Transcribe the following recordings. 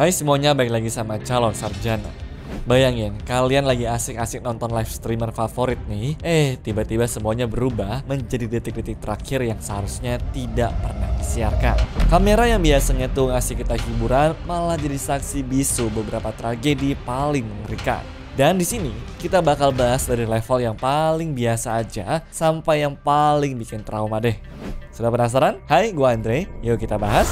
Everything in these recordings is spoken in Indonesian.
Hai semuanya, balik lagi sama Calon Sarjana. Bayangin, kalian lagi asik-asik nonton live streamer favorit nih, tiba-tiba semuanya berubah menjadi detik-detik terakhir yang seharusnya tidak pernah disiarkan. Kamera yang biasanya tuh ngasih kita hiburan malah jadi saksi bisu beberapa tragedi paling mengerikan. Dan di sini kita bakal bahas dari level yang paling biasa aja sampai yang paling bikin trauma deh. Sudah penasaran? Hai, gua Andre. Yuk kita bahas.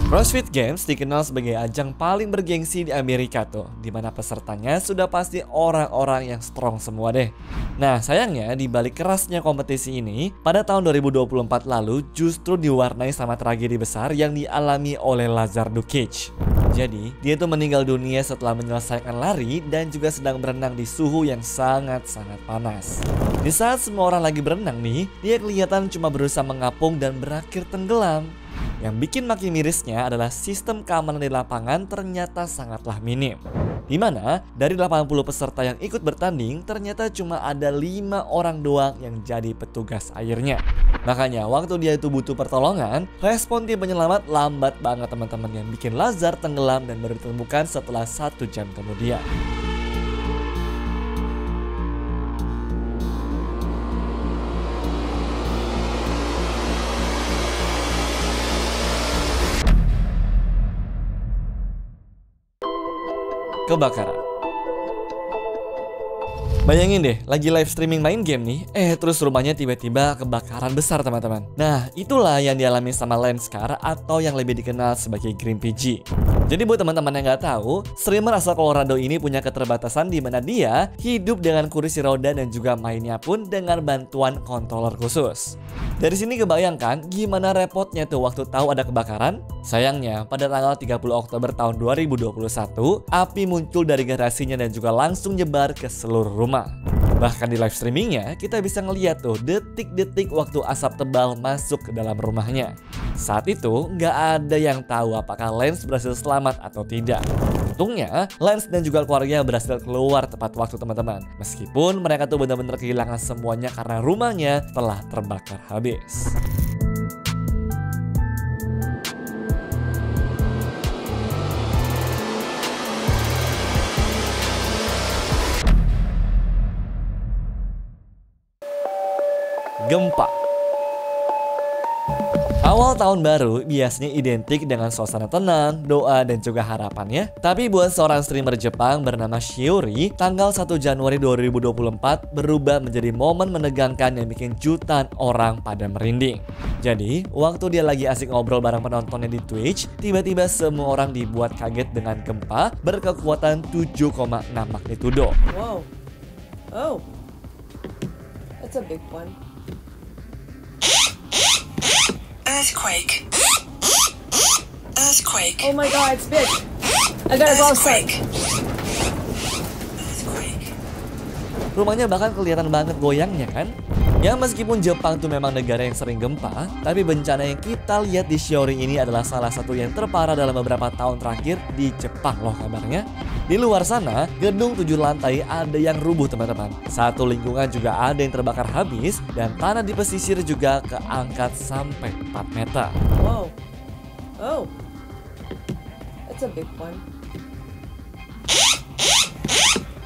CrossFit Games dikenal sebagai ajang paling bergengsi di Amerika tuh, dimana pesertanya sudah pasti orang-orang yang strong semua deh. Nah sayangnya di balik kerasnya kompetisi ini, pada tahun 2024 lalu justru diwarnai sama tragedi besar yang dialami oleh Lazar Dukic. Jadi dia tuh meninggal dunia setelah menyelesaikan lari dan juga sedang berenang di suhu yang sangat-sangat panas. Di saat semua orang lagi berenang nih, dia kelihatan cuma berusaha mengapung dan berakhir tenggelam. Yang bikin makin mirisnya adalah sistem keamanan di lapangan ternyata sangatlah minim. Dimana dari 80 peserta yang ikut bertanding, ternyata cuma ada 5 orang doang yang jadi petugas airnya. Makanya waktu dia itu butuh pertolongan, respon tim penyelamat lambat banget teman-teman, yang bikin Lazar tenggelam dan baru ditemukan setelah 1 jam kemudian. Kebakaran. Bayangin deh, lagi live streaming main game nih, terus rumahnya tiba-tiba kebakaran besar teman-teman. Nah, itulah yang dialami sama Lenskar atau yang lebih dikenal sebagai Green PG. Jadi buat teman-teman yang nggak tahu, streamer asal Colorado ini punya keterbatasan di mana dia hidup dengan kursi roda dan juga mainnya pun dengan bantuan controller khusus. Dari sini kebayangkan gimana repotnya tuh waktu tahu ada kebakaran. Sayangnya pada tanggal 30 Oktober tahun 2021, api muncul dari garasinya dan juga langsung nyebar ke seluruh rumah. Bahkan di live streamingnya kita bisa ngeliat tuh detik-detik waktu asap tebal masuk ke dalam rumahnya. Saat itu nggak ada yang tahu apakah Lance berhasil selamat atau tidak. Untungnya Lance dan juga keluarganya berhasil keluar tepat waktu teman-teman. Meskipun mereka tuh benar-benar kehilangan semuanya karena rumahnya telah terbakar habis. Gempa. Awal tahun baru biasanya identik dengan suasana tenang, doa, dan juga harapan ya. Tapi buat seorang streamer Jepang bernama Shiori, tanggal 1 Januari 2024 berubah menjadi momen menegangkan yang bikin jutaan orang pada merinding. Jadi, waktu dia lagi asik ngobrol bareng penontonnya di Twitch, tiba-tiba semua orang dibuat kaget dengan gempa berkekuatan 7,6 magnitudo. Wow. Oh. That's a big one. Earthquake. Earthquake. Oh my god, it's big. I gotta go outside. Earthquake. Rumahnya bahkan kelihatan banget goyangnya kan? Ya meskipun Jepang tuh memang negara yang sering gempa, tapi bencana yang kita lihat di Shiori ini adalah salah satu yang terparah dalam beberapa tahun terakhir di Jepang loh kabarnya. Di luar sana, gedung 7 lantai ada yang rubuh teman-teman. Satu lingkungan juga ada yang terbakar habis dan tanah di pesisir juga keangkat sampai 4 meter. Wow. Oh. That's a big one.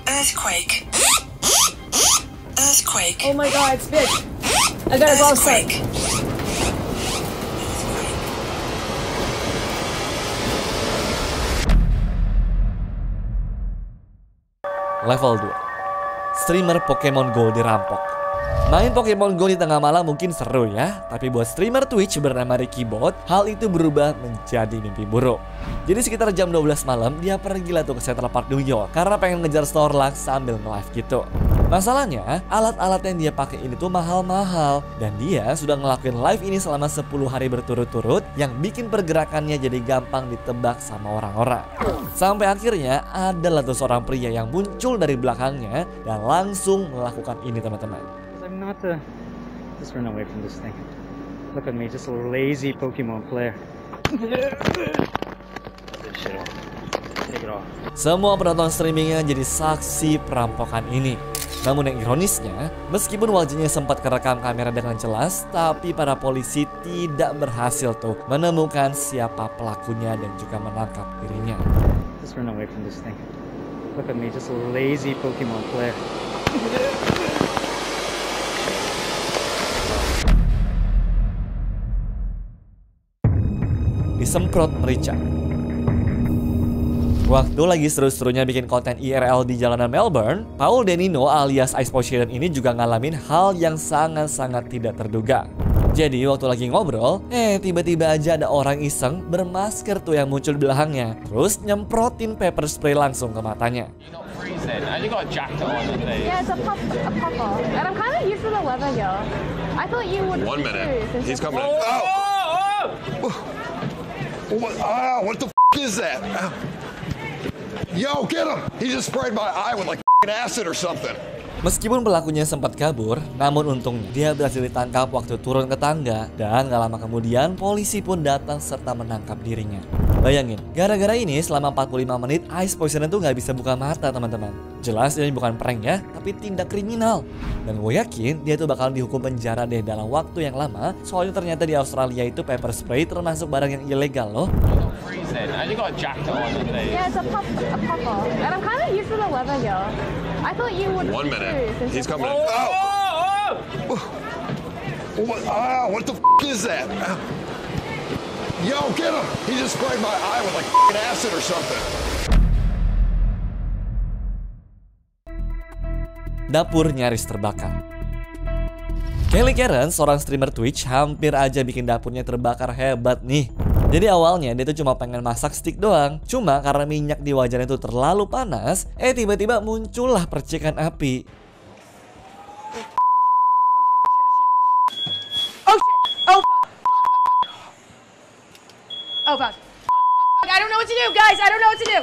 Earthquake. Earthquake. Oh my god, it's big. I gotta go outside. Earthquake. Level 2. Streamer Pokemon Go dirampok. Main Pokemon Go di tengah malam mungkin seru ya, tapi buat streamer Twitch bernama Ricky Bot, hal itu berubah menjadi mimpi buruk. Jadi sekitar jam 12 malam dia pergi lah tuh ke Central Park New York karena pengen ngejar Snorlax sambil nge-live gitu. Masalahnya, alat-alat yang dia pakai ini tuh mahal-mahal dan dia sudah ngelakuin live ini selama 10 hari berturut-turut yang bikin pergerakannya jadi gampang ditebak sama orang-orang. Sampai akhirnya adalah tuh seorang pria yang muncul dari belakangnya dan langsung melakukan ini teman-teman. I'm not just run away from this thing. Look at me, just a lazy Pokemon player. Take it off. Semua penonton streamingnya jadi saksi perampokan ini. Namun yang ironisnya, meskipun wajahnya sempat kerekam kamera dengan jelas, tapi para polisi tidak berhasil tuh menemukan siapa pelakunya dan juga menangkap dirinya. Just run away from this thing. Look at me, just a lazy Pokemon player. Disemprot merica. Waktu lagi seru-serunya bikin konten IRL di jalanan Melbourne, Paul Denino alias Ice Poseidon ini juga ngalamin hal yang sangat-sangat tidak terduga. Jadi waktu lagi ngobrol, tiba-tiba aja ada orang iseng bermasker tuh yang muncul di belakangnya. Terus nyemprotin pepper spray langsung ke matanya. And you got a jacket on and things. Yeah, it's a puffer. And I'm kind of used to the weather here. I thought you would. 1 minute. too, since He's you're- coming. What the is that? Yo, get him! He just sprayed my eye with like acid or something. Meskipun pelakunya sempat kabur, namun untungnya dia berhasil ditangkap waktu turun ke tangga dan gak lama kemudian polisi pun datang serta menangkap dirinya. Bayangin, gara-gara ini selama 45 menit Ice Poseidon tuh gak bisa buka mata teman-teman. Jelas ini bukan prank ya, tapi tindak kriminal. Dan gue yakin dia tuh bakal dihukum penjara deh dalam waktu yang lama. Soalnya ternyata di Australia itu pepper spray termasuk barang yang ilegal loh. And you got a jacket on and things. Yeah, it's a puffer. And I'm kind of used to the weather here. I thought you would. 1 minute. too, since He's you're- coming. What the is that? Yo, get him! He just sprayed my eye with like acid or something. Dapur nyaris terbakar. Kelly Karen, seorang streamer Twitch, hampir aja bikin dapurnya terbakar hebat nih. Jadi awalnya dia tuh cuma pengen masak steak doang. Cuma karena minyak di wajannya itu terlalu panas, tiba-tiba muncullah percikan api. Oh fuck. I don't know what to do, guys. I don't know what to do.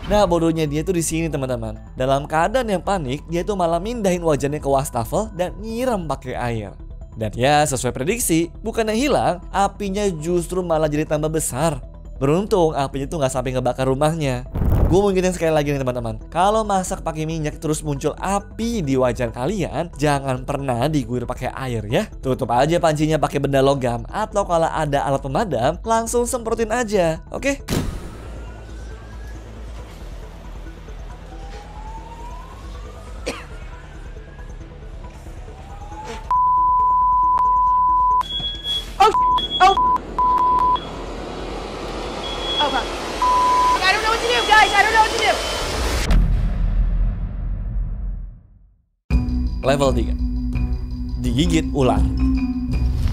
Nah, bodohnya dia tuh di sini teman-teman. Dalam keadaan yang panik, dia tuh malah mindahin wajannya ke wastafel dan nyiram pakai air. Dan ya, sesuai prediksi, bukannya hilang, apinya justru malah jadi tambah besar. Beruntung apinya tuh nggak sampai ngebakar rumahnya. Gue mau ingetin sekali lagi nih teman-teman, kalau masak pakai minyak terus muncul api di wajan kalian, jangan pernah diguyur pakai air ya. Tutup aja pancinya pakai benda logam, atau kalau ada alat pemadam, langsung semprotin aja, oke? Oh fuck. I don't know what to do, guys. I don't know what to do. Level 3. Digigit ular.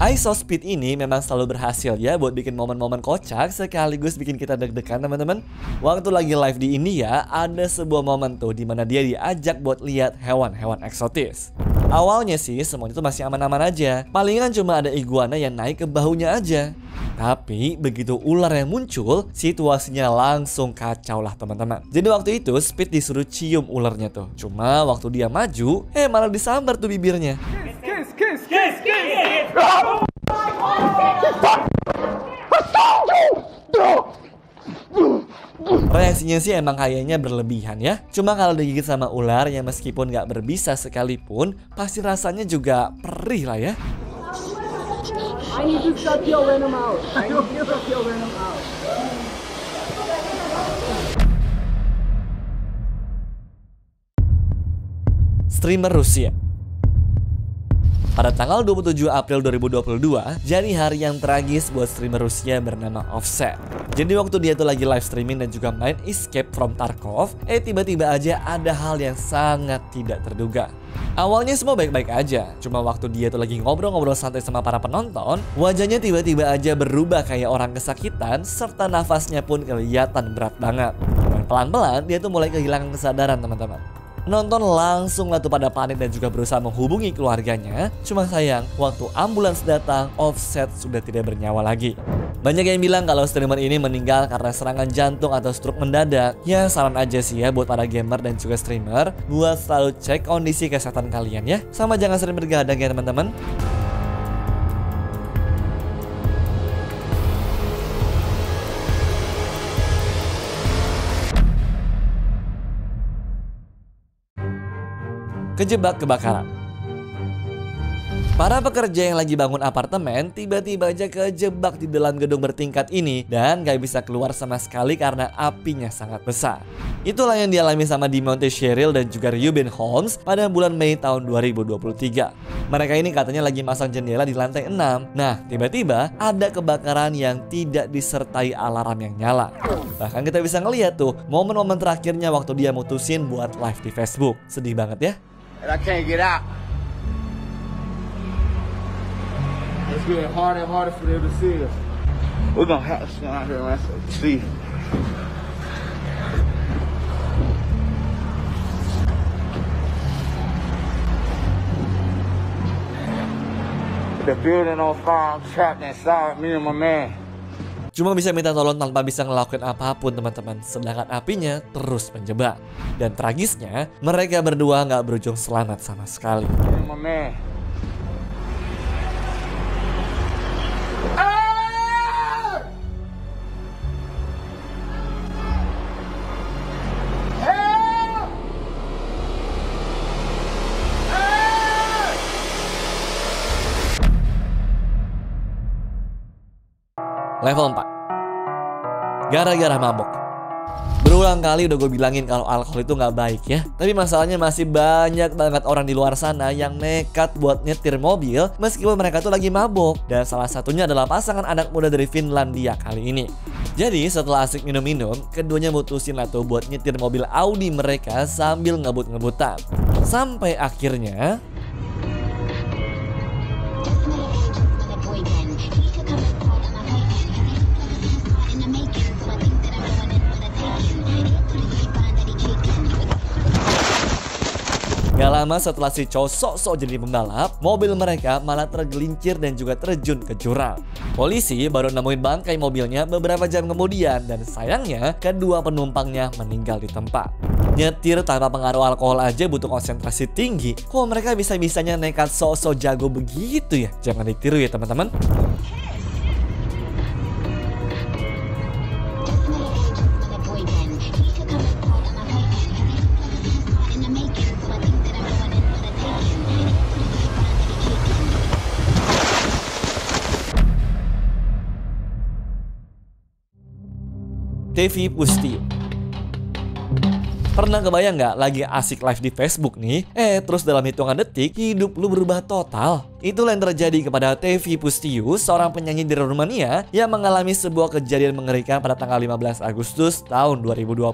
Speed ini memang selalu berhasil ya buat bikin momen-momen kocak sekaligus bikin kita deg-degan teman-teman. Waktu lagi live di India, ada sebuah momen tuh dimana dia diajak buat lihat hewan-hewan eksotis. Awalnya sih semuanya tuh masih aman-aman aja. Palingan cuma ada iguana yang naik ke bahunya aja. Tapi begitu ular yang muncul, situasinya langsung kacau lah teman-teman. Jadi waktu itu Speed disuruh cium ularnya tuh. Cuma waktu dia maju, malah disambar tuh bibirnya. Reaksinya sih emang kayaknya berlebihan ya. Cuma kalau digigit sama ular yang meskipun gak berbisa sekalipun, pasti rasanya juga perih lah ya. Streamer Rusia. Pada tanggal 27 April 2022, jadi hari yang tragis buat streamer Rusia bernama Offset. Jadi waktu dia tuh lagi live streaming dan juga main Escape from Tarkov, tiba-tiba aja ada hal yang sangat tidak terduga. Awalnya semua baik-baik aja, cuma waktu dia tuh lagi ngobrol-ngobrol santai sama para penonton, wajahnya tiba-tiba aja berubah kayak orang kesakitan, serta nafasnya pun kelihatan berat banget. Dan pelan-pelan dia tuh mulai kehilangan kesadaran teman-teman. Penonton langsung lah tuh pada panik dan juga berusaha menghubungi keluarganya. Cuma sayang, waktu ambulans datang, Offset sudah tidak bernyawa lagi. Banyak yang bilang kalau streamer ini meninggal karena serangan jantung atau stroke mendadak. Ya saran aja sih ya buat para gamer dan juga streamer, buat selalu cek kondisi kesehatan kalian ya. Sama jangan sering bergadang ya teman-teman. kejebak kebakaran. Para pekerja yang lagi bangun apartemen tiba-tiba aja kejebak di dalam gedung bertingkat ini dan gak bisa keluar sama sekali karena apinya sangat besar. Itulah yang dialami sama Demonte Cheryl dan juga Ruben Holmes pada bulan Mei tahun 2023. Mereka ini katanya lagi masang jendela di lantai 6. Nah, tiba-tiba ada kebakaran yang tidak disertai alarm yang nyala. Bahkan kita bisa ngeliat tuh momen-momen terakhirnya waktu dia mutusin buat live di Facebook. Sedih banget ya. And I can't get out. It's getting harder and harder for them to see us. We're gonna have to stand out here and see. The building on fire, I'm trapped inside, me and my man. Cuma bisa minta tolong tanpa bisa ngelakuin apapun teman-teman. Sedangkan apinya terus menjebak. Dan tragisnya mereka berdua nggak berujung selamat sama sekali. Me and my man. Level 4. Gara-gara mabok. Berulang kali udah gue bilangin kalau alkohol itu nggak baik ya. Tapi masalahnya masih banyak banget orang di luar sana yang nekat buat nyetir mobil meskipun mereka tuh lagi mabok. Dan salah satunya adalah pasangan anak muda dari Finlandia kali ini. Jadi setelah asik minum-minum, keduanya mutusin lah tuh buat nyetir mobil Audi mereka sambil ngebut-ngebutan. Sampai akhirnya gak lama setelah si cowok sok-sok jadi pembalap, mobil mereka malah tergelincir dan juga terjun ke jurang. Polisi baru nemuin bangkai mobilnya beberapa jam kemudian dan sayangnya kedua penumpangnya meninggal di tempat. Nyetir tanpa pengaruh alkohol aja butuh konsentrasi tinggi. Kok mereka bisa-bisanya nekat sok-sok jago begitu ya? Jangan ditiru ya teman-teman. Tevi Pustio. Pernah kebayang nggak lagi asik live di Facebook nih, terus dalam hitungan detik hidup lu berubah total? Itulah yang terjadi kepada Tevi Pustio, seorang penyanyi dari Rumania yang mengalami sebuah kejadian mengerikan pada tanggal 15 Agustus tahun 2020.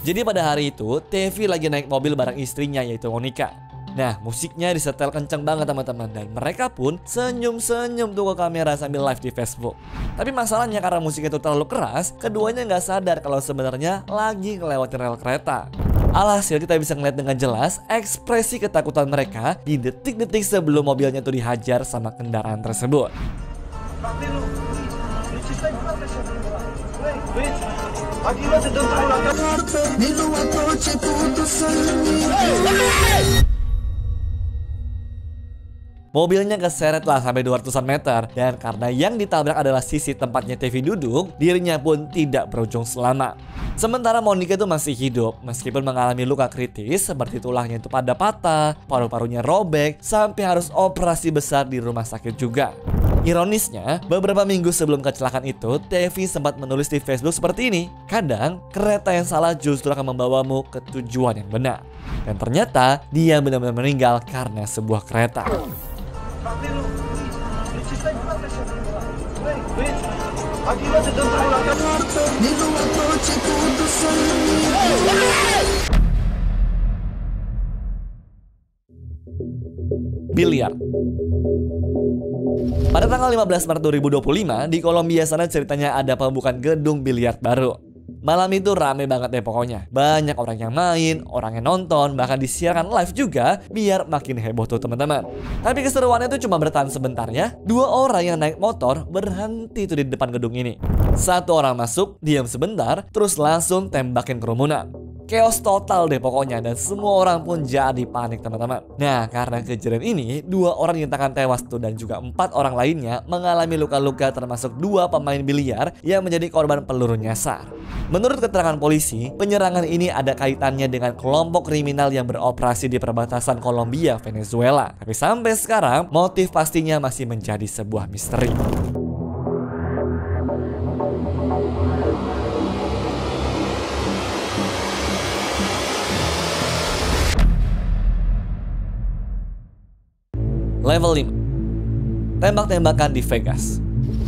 Jadi pada hari itu, Tevi lagi naik mobil bareng istrinya yaitu Monica. Nah, musiknya disetel kenceng banget teman-teman dan mereka pun senyum-senyum tuh ke kamera sambil live di Facebook. Tapi masalahnya karena musiknya itu terlalu keras, keduanya nggak sadar kalau sebenarnya lagi ngelewatin rel kereta. Alhasil kita bisa ngeliat dengan jelas ekspresi ketakutan mereka di detik-detik sebelum mobilnya tuh dihajar sama kendaraan tersebut. Mobilnya keseret lah sampai 200-an meter dan karena yang ditabrak adalah sisi tempatnya Tevi duduk, dirinya pun tidak berujung selamat. Sementara Monica itu masih hidup meskipun mengalami luka kritis seperti tulangnya itu pada patah, paru-parunya robek, sampai harus operasi besar di rumah sakit juga. Ironisnya, beberapa minggu sebelum kecelakaan itu, Tevi sempat menulis di Facebook seperti ini. Kadang, kereta yang salah justru akan membawamu ke tujuan yang benar. Dan ternyata, dia benar-benar meninggal karena sebuah kereta. Biliar. Pada tanggal 15 Maret 2025 di Kolombia sana ceritanya ada pembukaan gedung biliar baru. Malam itu rame banget deh pokoknya. Banyak orang yang main, orang yang nonton, bahkan disiarkan live juga biar makin heboh tuh teman-teman. Tapi keseruannya itu cuma bertahan sebentar ya. Dua orang yang naik motor berhenti tuh di depan gedung ini. Satu orang masuk, diam sebentar, terus langsung tembakin kerumunan. Chaos total deh pokoknya, dan semua orang pun jadi panik teman-teman. Nah, karena kejadian ini 2 orang dinyatakan tewas tuh, dan juga 4 orang lainnya mengalami luka-luka, termasuk 2 pemain biliar yang menjadi korban peluru nyasar. Menurut keterangan polisi, penyerangan ini ada kaitannya dengan kelompok kriminal yang beroperasi di perbatasan Kolombia, Venezuela. Tapi sampai sekarang motif pastinya masih menjadi sebuah misteri. Level 5. Tembak-tembakan di Vegas.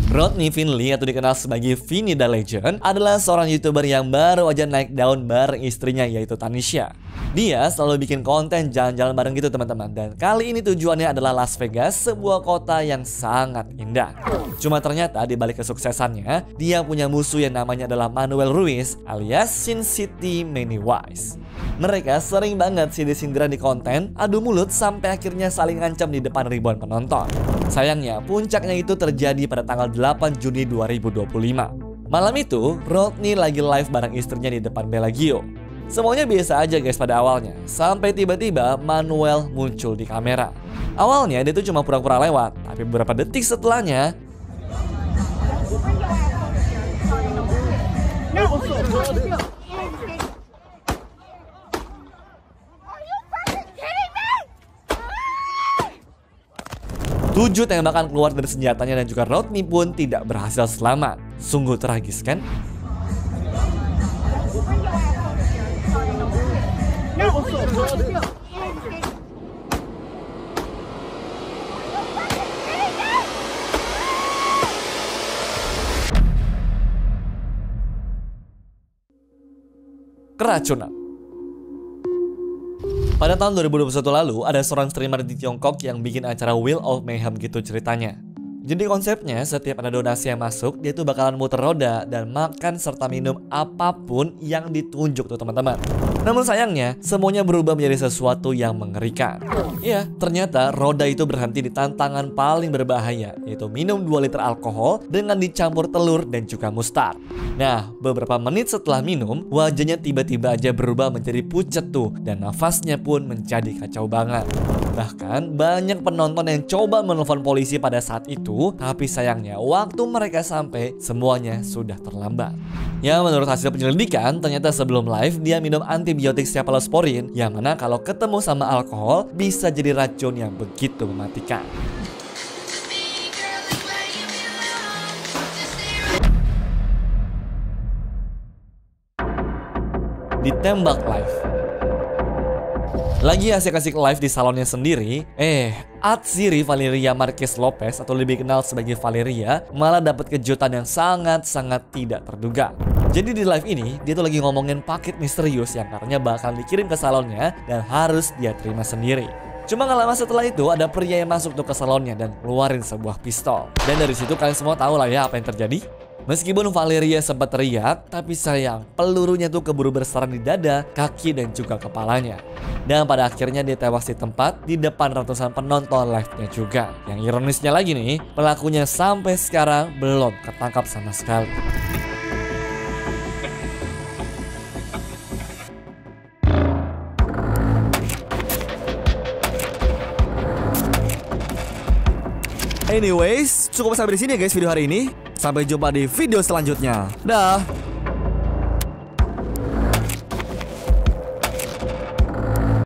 Rodney Finley atau dikenal sebagai Vinny the Legend adalah seorang YouTuber yang baru aja naik daun bareng istrinya, yaitu Tanisha. Dia selalu bikin konten jalan-jalan bareng gitu teman-teman, dan kali ini tujuannya adalah Las Vegas, sebuah kota yang sangat indah. Cuma ternyata di balik kesuksesannya, dia punya musuh yang namanya adalah Manuel Ruiz alias Sin City Pennywise. Mereka sering banget sindir-sindiran di konten, adu mulut sampai akhirnya saling ngancam di depan ribuan penonton. Sayangnya, puncaknya itu terjadi pada tanggal 8 Juni 2025. Malam itu, Rodney lagi live bareng istrinya di depan Bellagio. Semuanya biasa aja guys pada awalnya, sampai tiba-tiba Manuel muncul di kamera. Awalnya dia tuh cuma pura-pura lewat, tapi beberapa detik setelahnya tujuh tembakan keluar dari senjatanya, dan juga Rodney pun tidak berhasil selamat. Sungguh tragis kan? Keracunan. Pada tahun 2021 lalu, ada seorang streamer di Tiongkok yang bikin acara Wheel of Mayhem gitu ceritanya. Jadi konsepnya, setiap ada donasi yang masuk, dia tuh bakalan muter roda dan makan serta minum apapun yang ditunjuk tuh teman-teman. Namun sayangnya, semuanya berubah menjadi sesuatu yang mengerikan. Iya, ternyata roda itu berhenti di tantangan paling berbahaya, yaitu minum 2 liter alkohol dengan dicampur telur dan juga mustard. Nah, beberapa menit setelah minum, wajahnya tiba-tiba aja berubah menjadi pucat tuh, dan nafasnya pun menjadi kacau banget. Bahkan banyak penonton yang coba menelpon polisi pada saat itu, tapi sayangnya waktu mereka sampai, semuanya sudah terlambat. Ya, menurut hasil penyelidikan, ternyata sebelum live dia minum antibiotik cephalosporin, yang mana kalau ketemu sama alkohol bisa jadi racun yang begitu mematikan. Ditembak live. Lagi asik-asik live di salonnya sendiri, Atsiri Valeria Marquez Lopez atau lebih kenal sebagai Valeria malah dapat kejutan yang sangat-sangat tidak terduga. Jadi di live ini, dia tuh lagi ngomongin paket misterius yang katanya bakal dikirim ke salonnya dan harus dia terima sendiri. Cuma gak lama setelah itu, ada pria yang masuk tuh ke salonnya dan keluarin sebuah pistol. Dan dari situ kalian semua tahu lah ya apa yang terjadi. Meskipun Valeria sempat teriak, tapi sayang pelurunya tuh keburu bersarang di dada, kaki, dan juga kepalanya. Dan pada akhirnya dia tewas di tempat di depan ratusan penonton live-nya juga. Yang ironisnya lagi nih, pelakunya sampai sekarang belum ketangkap sama sekali. Anyways, cukup sampai di sini ya guys video hari ini. Sampai jumpa di video selanjutnya. Dah.